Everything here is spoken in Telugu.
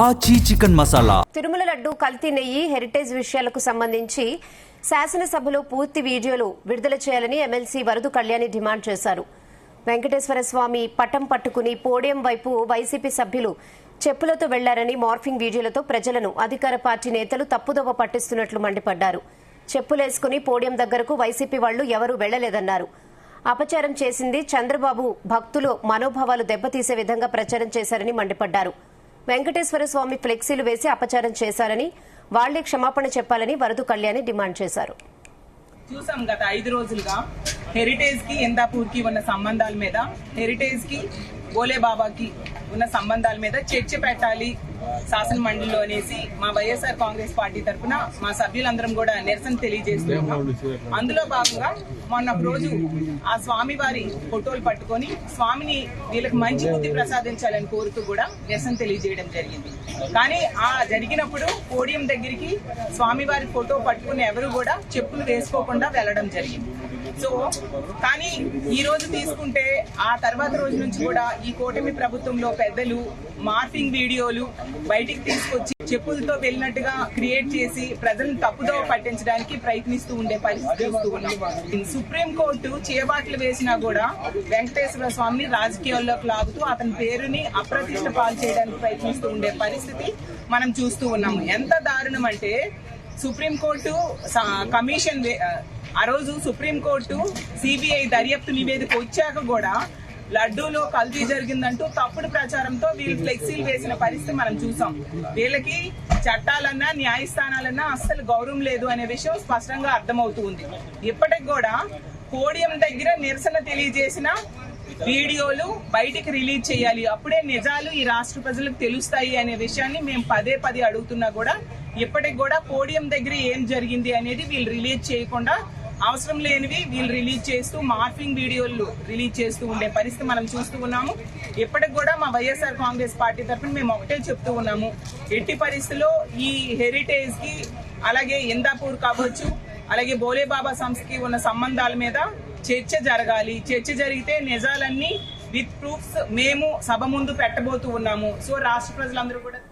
ఆచి చికెన్ మసాలా. తిరుమల లడ్డు కల్తీ నెయ్యి హెరిటేజ్ విషయాలకు సంబంధించి శాసనసభలో పూర్తి వీడియోలు విడుదల చేయాలని ఎమ్మెల్సీ వరదు కళ్యాణి డిమాండ్ చేశారు. వెంకటేశ్వర స్వామి పటం పట్టుకుని పోడియం వైపు వైసీపీ సభ్యులు చెప్పులతో వెళ్లారని మార్ఫింగ్ వీడియోలతో ప్రజలను అధికార పార్టీ నేతలు తప్పుదోవ పట్టిస్తున్నట్లు మండిపడ్డారు. చెప్పులేసుకుని పోడియం దగ్గరకు వైసీపీ వాళ్లు ఎవరూ వెళ్లలేదన్నారు. అపచారం చేసింది చంద్రబాబు భక్తులు మనోభావాలు దెబ్బతీసే విధంగా ప్రచారం చేశారని మండిపడ్డారు. వెంకటేశ్వర స్వామి ఫ్లెక్సీలు వేసి అపచారం చేశారని వాళ్లే క్షమాపణ చెప్పాలని వరదు కళ్యాణి డిమాండ్ చేశారు. చూసాం గత 5 రోజులుగా హెరిటేజ్ కి ఇందాపూర్ కి ఉన్న సంబంధాల మీద, హెరిటేజ్ కి బోలే బాబాకి ఉన్న సంబంధాల మీద చర్చ పెట్టాలి శాసన మండలిలో అనేసి మా వైఎస్ఆర్ కాంగ్రెస్ పార్టీ తరఫున మా సభ్యులందరం కూడా నిరసన తెలియజేస్తున్నాం. అందులో భాగంగా మొన్న రోజు ఆ స్వామి వారి ఫోటోలు పట్టుకొని స్వామిని వీళ్ళకి మంచి బుద్ధి ప్రసాదించాలని కోరుతూ కూడా నిరసన తెలియజేయడం జరిగింది. కానీ ఆ జరిగినప్పుడు పోడియం దగ్గరికి స్వామి వారి ఫోటో పట్టుకుని ఎవరు కూడా చెప్పులు వేసుకోకుండా వెళ్లడం జరిగింది. సో కానీ ఈ రోజు తీసుకుంటే ఆ తర్వాత రోజు నుంచి కూడా ఈ కూటమి ప్రభుత్వంలో పెద్దలు మార్ఫింగ్ వీడియోలు బయటికి తీసుకొచ్చి చెప్పులతో వెళ్ళినట్టుగా క్రియేట్ చేసి ప్రజలను తప్పుదోవ పట్టించడానికి ప్రయత్నిస్తూ ఉండే పరిస్థితి చూస్తూ ఉన్నాం. సుప్రీంకోర్టు చేబాట్లు వేసినా కూడా వెంకటేశ్వర స్వామిని రాజకీయాల్లోకి లాగుతూ అతని పేరుని అప్రతిష్ట పాలు చేయడానికి ప్రయత్నిస్తూ ఉండే పరిస్థితి మనం చూస్తూ ఉన్నాము. ఎంత దారుణం అంటే సుప్రీంకోర్టు కమిషన్ ఆ రోజు సుప్రీంకోర్టు సిబిఐ దర్యాప్తు నివేదిక వచ్చాక కూడా లడ్డూలో కల్తీ జరిగిందంటూ తప్పుడు ప్రచారంతో వీళ్ళు ఫ్లెక్సీలు వేసిన పరిస్థితి మనం చూసాం. వీళ్ళకి చట్టాలన్నా న్యాయస్థానాలన్నా అస్సలు గౌరవం లేదు అనే విషయం స్పష్టంగా అర్థమవుతూ ఉంది. ఇప్పటికి కూడా పోడియం దగ్గర నిరసన తెలియజేసిన వీడియోలు బయటికి రిలీజ్ చేయాలి, అప్పుడే నిజాలు ఈ రాష్ట్ర ప్రజలకు తెలుస్తాయి అనే విషయాన్ని మేము పదే అడుగుతున్నా కూడా ఇప్పటికి కూడా పోడియం దగ్గర ఏం జరిగింది అనేది వీళ్ళు రిలీజ్ చేయకుండా అవసరం లేనివి వీళ్ళు రిలీజ్ చేస్తూ మార్ఫింగ్ వీడియోలు రిలీజ్ చేస్తూ ఉండే పరిస్థితి మనం చూస్తూ ఉన్నాము. ఇప్పటికి కూడా మా వైఎస్ఆర్ కాంగ్రెస్ పార్టీ తరఫున మేము ఒకటే చెప్తూ ఉన్నాము, ఎట్టి పరిస్థితుల్లో ఈ హెరిటేజ్ కి అలాగే ఇందాపూర్ కావచ్చు అలాగే బోలేబాబా సంస్థకి ఉన్న సంబంధాల మీద చర్చ జరగాలి. చర్చ జరిగితే నిజాలన్నీ విత్ ప్రూఫ్స్ మేము సభ ముందు పెట్టబోతూ ఉన్నాము. సో రాష్ట్ర ప్రజలందరూ కూడా